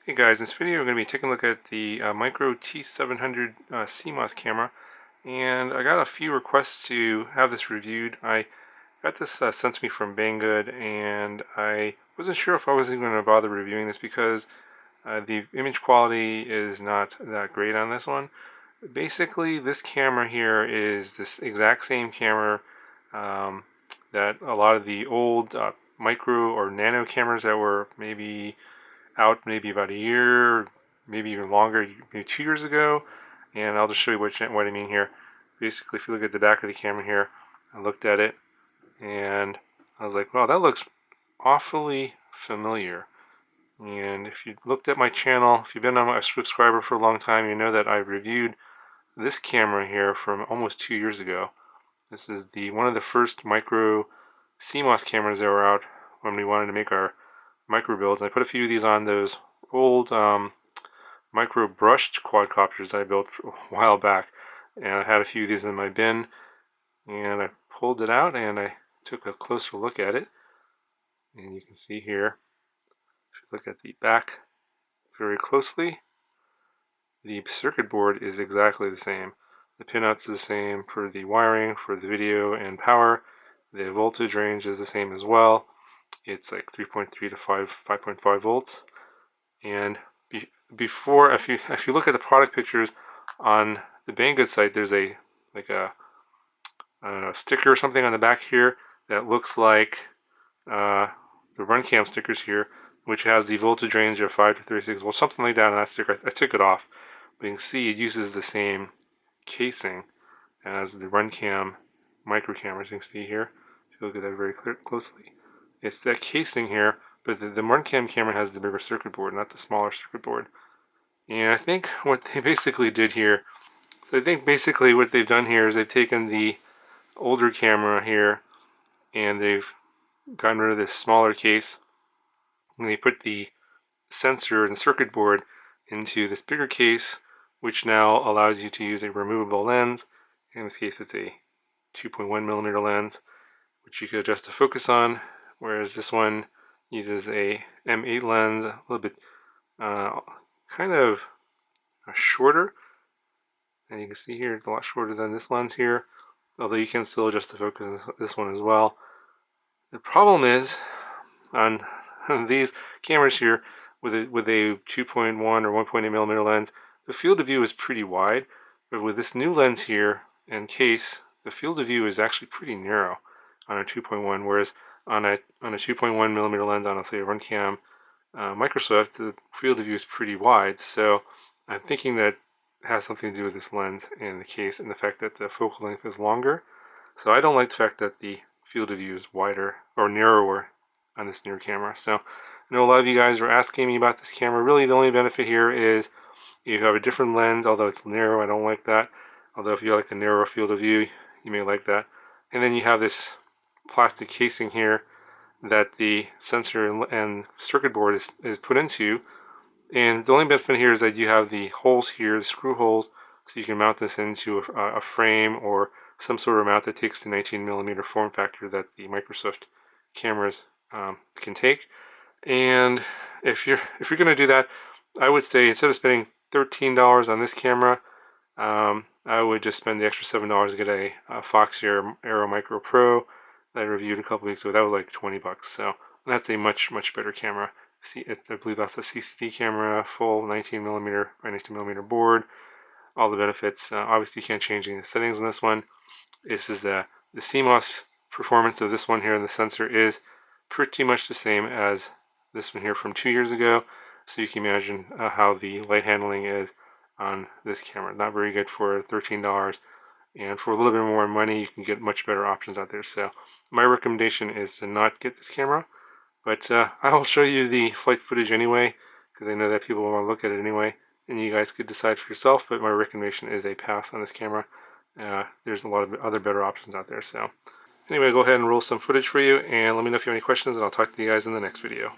Hey guys, in this video we're going to be taking a look at the micro T700 CMOS camera, and I got a few requests to have this reviewed. I got this sent to me from Banggood, and I wasn't sure if I was even going to bother reviewing this because the image quality is not that great on this one. Basically, this camera here is this exact same camera that a lot of the old micro or nano cameras that were out maybe about a year, maybe even longer, maybe 2 years ago. And I'll just show you what I mean here. Basically, if you look at the back of the camera here, I looked at it and I was like, wow, that looks awfully familiar. And if you looked at my channel, if you've been a subscriber for a long time, you know that I reviewed this camera here from almost 2 years ago. This is one of the first micro CMOS cameras that were out when we wanted to make our micro builds. I put a few of these on those old micro brushed quadcopters that I built a while back, and I had a few of these in my bin, and I pulled it out and I took a closer look at it, and you can see here, if you look at the back very closely, the circuit board is exactly the same. The pinouts are the same for the wiring, for the video and power. The voltage range is the same as well. It's like 3.3 to 5.5 volts. And before, if you look at the product pictures on the Banggood site, there's a sticker or something on the back here that looks like the RunCam stickers here, which has the voltage range of 5 to 36 volts, something like that on that sticker. I took it off, but you can see it uses the same casing as the RunCam micro cameras. You can see here, if you look at that very closely, it's that casing here, but the RunCam camera has the bigger circuit board, not the smaller circuit board. And I think what they basically did here, so I think basically what they've done here is they've taken the older camera here and they've gotten rid of this smaller case, and they put the sensor and the circuit board into this bigger case, which now allows you to use a removable lens. In this case, it's a 2.1 millimeter lens, which you could adjust the focus on, whereas this one uses a M8 lens, a little bit kind of shorter, and you can see here it's a lot shorter than this lens here, although you can still adjust the focus on this one as well. The problem is on these cameras here with a 2.1 or 1.8 millimeter lens, the field of view is pretty wide, but with this new lens here and case, the field of view is actually pretty narrow on a 2.1, whereas on a 2.1 millimeter lens on, let's say, a RunCam Microsoft, the field of view is pretty wide. So I'm thinking that it has something to do with this lens and the case and the fact that the focal length is longer. So I don't like the fact that the field of view is wider or narrower on this newer camera. So I know a lot of you guys are asking me about this camera. Really, the only benefit here is you have a different lens, although it's narrow. I don't like that. Although if you like a narrower field of view, you may like that. And then you have this plastic casing here that the sensor and circuit board is put into. And the only benefit here is that you have the holes here, the screw holes, so you can mount this into a frame or some sort of mount that takes the 19 millimeter form factor that the Microsoft cameras can take. And if you're going to do that, I would say instead of spending $13 on this camera, I would just spend the extra $7 to get a Fox Aero Micro Pro that I reviewed a couple weeks ago. That was like 20 bucks. So that's a much better camera. I believe that's a CCD camera, full 19 millimeter by 19 millimeter board. All the benefits. Obviously, you can't change any of the settings on this one. This is the CMOS performance of this one here, and the sensor is pretty much the same as this one here from 2 years ago. So you can imagine how the light handling is on this camera. Not very good for $13, and for a little bit more money you can get much better options out there. So my recommendation is to not get this camera, but I will show you the flight footage anyway, because I know that people want to look at it anyway, and you guys could decide for yourself, but my recommendation is a pass on this camera. There's a lot of other better options out there. So anyway, go ahead and roll some footage for you, and let me know if you have any questions, and I'll talk to you guys in the next video.